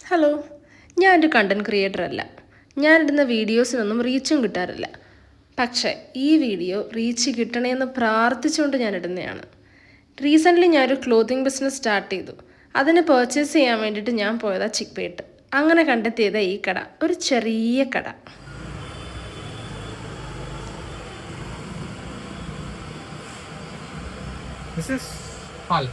Hello, ഞാനൊരു content creator അല്ല. ഞാനിടുന്ന വീഡിയോസിനൊന്നും റീച്ചും കിട്ടാറില്ല. പക്ഷേ ഈ വീഡിയോ റീച്ച് കിട്ടണമെന്ന് പ്രാർത്ഥിച്ചുകൊണ്ട് ഞാൻ ഇടുന്നതാണ്. റീസെൻ്റ്ലി ഞാനൊരു ക്ലോത്തിങ് ബിസിനസ് സ്റ്റാർട്ട് ചെയ്തു. അതിന് പർച്ചേസ് ചെയ്യാൻ വേണ്ടിയിട്ട് ഞാൻ പോയതാ ചിക്പേട്ട്. അങ്ങനെ കണ്ടെത്തിയതാ ഈ കട, ഒരു ചെറിയ കട. This is hall.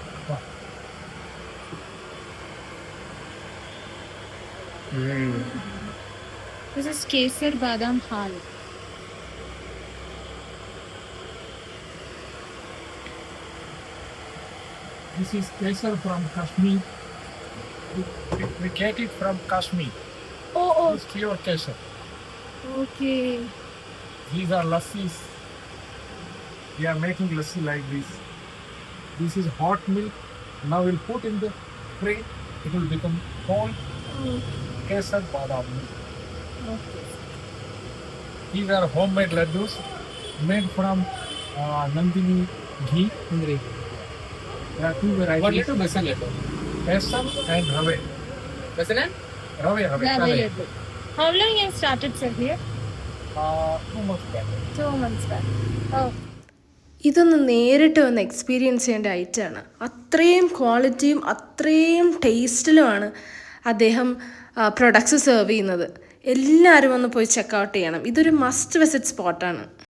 This is Kesar Badam Hal. This is kesar from Kashmir. We get it from Kashmir. Oh, It's pure kesar. okay. These are lassis. We are making lassi like this. This is hot milk. Now we'll put in the tray. It will become cold kesar badam milk. Okay. These are homemade laddus made from Nandini ghee. There are two varieties. What little besan laddu? Besan and rave. Besan and? Rave. Yeah, available. How long you started, sir, here? 2 months back. 2 months back. Oh. ഇതൊന്ന് നേരിട്ട് വന്ന് experience ചെയ്യേണ്ട ഐറ്റമാണ്. അത്രയും ക്വാളിറ്റിയും അത്രയും ടേസ്റ്റിലുമാണ് അദ്ദേഹം products serve ചെയ്യുന്നത്. എല്ലാവരും ഒന്ന് പോയി ചെക്കൗട്ട് ചെയ്യണം. ഇതൊരു മസ്റ്റ് വിസിറ്റ് സ്പോട്ടാണ്.